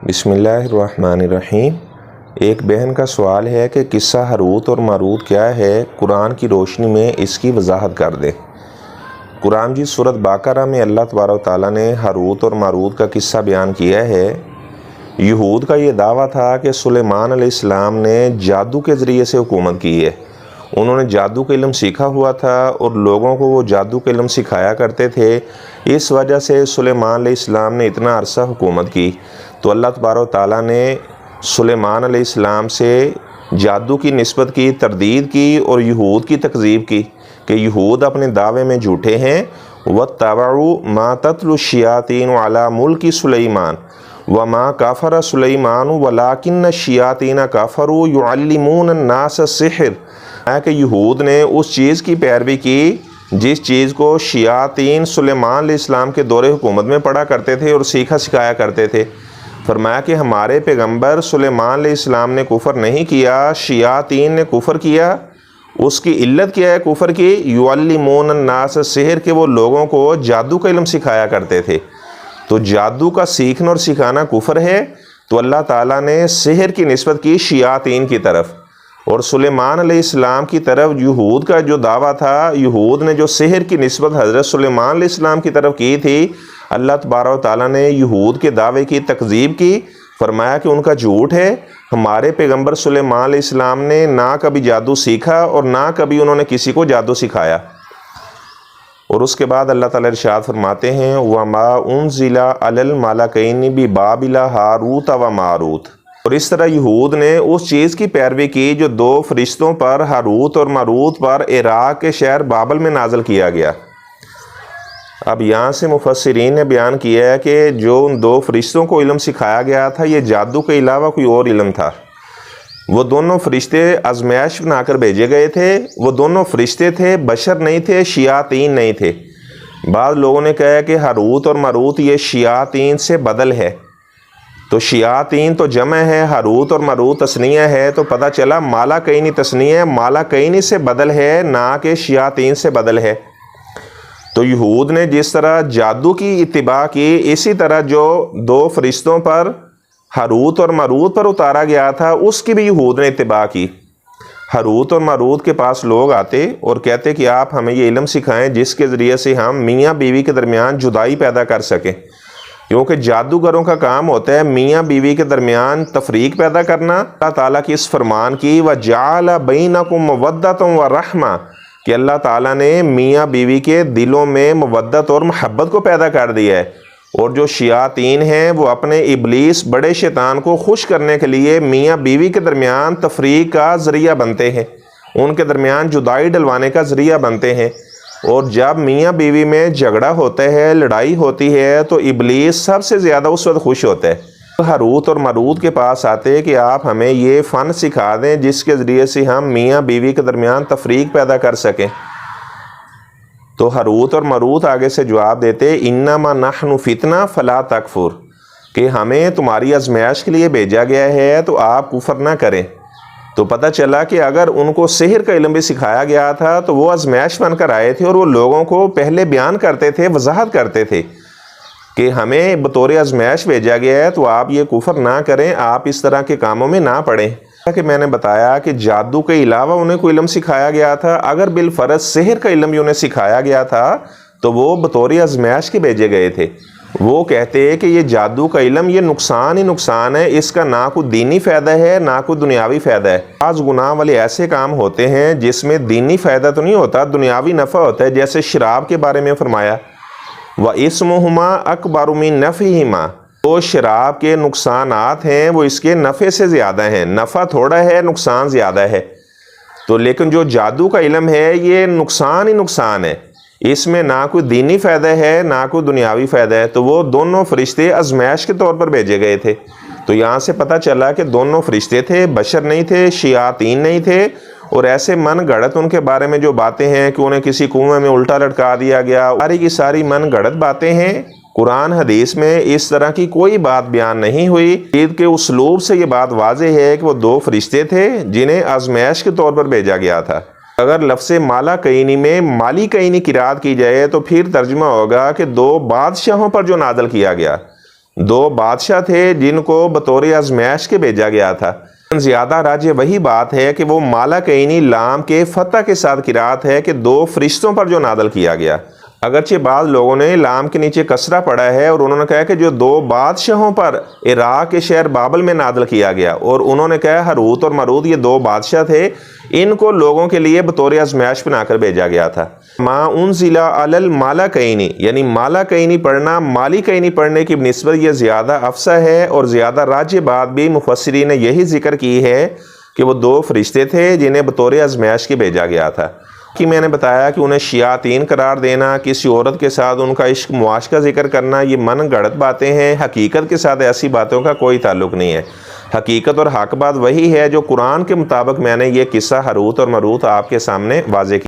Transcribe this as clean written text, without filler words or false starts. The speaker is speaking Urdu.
بسم اللہ الرحمن الرحیم۔ ایک بہن کا سوال ہے کہ قصہ ہاروت اور ماروت کیا ہے، قرآن کی روشنی میں اس کی وضاحت کر دیں۔ قرآن کی سورۃ بقرہ میں اللہ تبارک و تعالیٰ نے ہاروت اور ماروت کا قصہ بیان کیا ہے۔ یہود کا یہ دعویٰ تھا کہ سلیمان علیہ السلام نے جادو کے ذریعے سے حکومت کی ہے۔ انہوں نے جادو کا علم سیکھا ہوا تھا اور لوگوں کو وہ جادو کا علم سکھایا کرتے تھے۔ اس وجہ سے سلیمان علیہ السلام نے اتنا عرصہ حکومت کی۔ تو اللہ تبارک و تعالیٰ نے سلیمان علیہ السلام سے جادو کی نسبت کی، تردید کی اور یہود کی تکذیب کی کہ یہود اپنے دعوے میں جھوٹے ہیں۔ وَاتَّبَعُوا مَا تَتْلُو الشَّيَاطِينُ عَلَى مُلْكِ سُلَيْمَانَ وَمَا كَفَرَ سُلَيْمَانُ وَلَٰكِنَّ الشَّيَاطِينَ كَفَرُوا يُعَلِّمُونَ النَّاسَ السِّحْرَ، کہ یہود نے اس چیز کی پیروی کی جس چیز کو شیاطین سلیمان علیہ السلام کے دور حکومت میں پڑھا کرتے تھے اور سیکھا سکھایا کرتے تھے۔ فرمایا کہ ہمارے پیغمبر سلیمان علیہ السلام نے کفر نہیں کیا، شیاطین نے کفر کیا۔ اس کی علت کیا ہے کفر کی؟ یعلمون الناس السحر، کہ وہ لوگوں کو جادو کا علم سکھایا کرتے تھے۔ تو جادو کا سیکھنا اور سکھانا کفر ہے، تو اللہ تعالیٰ نے سحر کی نسبت کی شیاطین کی طرف، اور سلیمان علیہ السلام کی طرف یہود کا جو دعویٰ تھا، یہود نے جو سحر کی نسبت حضرت سلیمان علیہ السلام کی طرف کی تھی، اللہ تبارک و تعالیٰ نے یہود کے دعوے کی تکذیب کی۔ فرمایا کہ ان کا جھوٹ ہے، ہمارے پیغمبر سلیمان علیہ السلام نے نہ کبھی جادو سیکھا اور نہ کبھی انہوں نے کسی کو جادو سکھایا۔ اور اس کے بعد اللہ تعالیٰ ارشاد فرماتے ہیں وَمَا أُنزِلَ عَلَى الْمَلَكَيْنِ بِبَابِلَ هَارُوتَ وَمَارُوتَ، اور اس طرح یہود نے اس چیز کی پیروی کی جو دو فرشتوں پر، ہاروت اور ماروت پر، عراق کے شہر بابل میں نازل کیا گیا۔ اب یہاں سے مفسرین نے بیان کیا ہے کہ جو ان دو فرشتوں کو علم سکھایا گیا تھا، یہ جادو کے علاوہ کوئی اور علم تھا۔ وہ دونوں فرشتے آزمائش بنا کر بھیجے گئے تھے۔ وہ دونوں فرشتے تھے، بشر نہیں تھے، شیاطین نہیں تھے۔ بعض لوگوں نے کہا کہ ہاروت اور ماروت یہ شیاطین سے بدل ہے، تو شیاطین تو جمع ہے، ہاروت اور ماروت تثنیہ ہے، تو پتہ چلا مالا کینی تثنیہ ہے، مالا کینی سے بدل ہے، نہ کہ شیاطین سے بدل ہے۔ تو یہود نے جس طرح جادو کی اتباع کی، اسی طرح جو دو فرشتوں پر، ہاروت اور ماروت پر اتارا گیا تھا، اس کی بھی یہود نے اتباع کی۔ ہاروت اور ماروت کے پاس لوگ آتے اور کہتے کہ آپ ہمیں یہ علم سکھائیں جس کے ذریعے سے ہم میاں بیوی کے درمیان جدائی پیدا کر سکیں، کیونکہ جادوگروں کا کام ہوتا ہے میاں بیوی کے درمیان تفریق پیدا کرنا۔ اللہ تعالیٰ کی اس فرمان کی وَجَعَلَ بَيْنَكُم مَّوَدَّةً وَرَحْمَةً، کہ اللہ تعالیٰ نے میاں بیوی کے دلوں میں مودت اور محبت کو پیدا کر دیا ہے، اور جو شیاطین ہیں وہ اپنے ابلیس بڑے شیطان کو خوش کرنے کے لیے میاں بیوی کے درمیان تفریق کا ذریعہ بنتے ہیں، ان کے درمیان جدائی ڈلوانے کا ذریعہ بنتے ہیں۔ اور جب میاں بیوی میں جھگڑا ہوتا ہے، لڑائی ہوتی ہے، تو ابلیس سب سے زیادہ اس وقت خوش ہوتا ہے۔ ہاروت اور ماروت کے پاس آتے کہ آپ ہمیں یہ فن سکھا دیں جس کے ذریعے سے ہم میاں بیوی کے درمیان تفریق پیدا کر سکیں۔ تو ہاروت اور ماروت آگے سے جواب دیتے انما نحن فتنہ فلا تکفر، کہ ہمیں تمہاری آزمائش کے لیے بھیجا گیا ہے تو آپ کفر نہ کریں۔ تو پتہ چلا کہ اگر ان کو سحر کا علم بھی سکھایا گیا تھا تو وہ آزمائش بن کر آئے تھے، اور وہ لوگوں کو پہلے بیان کرتے تھے، وضاحت کرتے تھے کہ ہمیں بطور آزمائش بھیجا گیا ہے تو آپ یہ کفر نہ کریں، آپ اس طرح کے کاموں میں نہ پڑیں۔ کہ میں نے بتایا کہ جادو کے علاوہ انہیں کوئی علم سکھایا گیا تھا، اگر بالفرض سحر کا علم بھی انہیں سکھایا گیا تھا تو وہ بطور آزمائش کے بھیجے گئے تھے۔ وہ کہتے ہیں کہ یہ جادو کا علم یہ نقصان ہی نقصان ہے، اس کا نہ کوئی دینی فائدہ ہے نہ کوئی دنیاوی فائدہ ہے۔ بعض گناہ والے ایسے کام ہوتے ہیں جس میں دینی فائدہ تو نہیں ہوتا، دنیاوی نفع ہوتا ہے، جیسے شراب کے بارے میں فرمایا وَإِسْمُهُمَا أَكْبَرُ مِن نَفْعِهِمَا، تو شراب کے نقصانات ہیں وہ اس کے نفع سے زیادہ ہیں، نفع تھوڑا ہے، نقصان زیادہ ہے۔ تو لیکن جو جادو کا علم ہے یہ نقصان ہی نقصان ہے، اس میں نہ کوئی دینی فائدہ ہے نہ کوئی دنیاوی فائدہ ہے۔ تو وہ دونوں فرشتے آزمائش کے طور پر بھیجے گئے تھے۔ تو یہاں سے پتہ چلا کہ دونوں فرشتے تھے، بشر نہیں تھے، شیاطین نہیں تھے۔ اور ایسے من گھڑت ان کے بارے میں جو باتیں ہیں کہ انہیں کسی کنویں میں الٹا لٹکا دیا گیا، ساری کی ساری من گھڑت باتیں ہیں۔ قرآن حدیث میں اس طرح کی کوئی بات بیان نہیں ہوئی۔ عید کے اسلوب سے یہ بات واضح ہے کہ وہ دو فرشتے تھے جنہیں آزمائش کے طور پر بھیجا گیا تھا۔ اگر لفظ مالا کینی میں مالی کینی قرات کی جائے تو پھر ترجمہ ہوگا کہ دو بادشاہوں پر جو نازل کیا گیا۔ دو بادشاہ تھے جن کو بطور آزمائش کے بھیجا گیا تھا۔ زیادہ راجع وہی بات ہے کہ وہ مالکینی لام کے فتح کے ساتھ قرات ہے کہ دو فرشتوں پر جو نازل کیا گیا۔ اگرچہ بعض لوگوں نے لام کے نیچے کسرہ پڑھا ہے اور انہوں نے کہا کہ جو دو بادشاہوں پر عراق کے شہر بابل میں نازل کیا گیا، اور انہوں نے کہا ہاروت اور ماروت یہ دو بادشاہ تھے، ان کو لوگوں کے لیے بطور آزمائش بنا کر بھیجا گیا تھا۔ ما انزل علی المالکین، یعنی مالکینی پڑھنا مالکینی پڑھنے کی نسبت یہ زیادہ افصح ہے، اور زیادہ راجع بات بھی مفسرین نے یہی ذکر کی ہے کہ وہ دو فرشتے تھے جنہیں بطور آزمائش کے بھیجا گیا تھا۔ کہ میں نے بتایا کہ انہیں شیاطین قرار دینا، کسی عورت کے ساتھ ان کا عشق معاشقہ ذکر کرنا، یہ من گھڑت باتیں ہیں، حقیقت کے ساتھ ایسی باتوں کا کوئی تعلق نہیں ہے۔ حقیقت اور حق بات وہی ہے جو قرآن کے مطابق میں نے یہ قصہ ہاروت اور ماروت آپ کے سامنے واضح کیا۔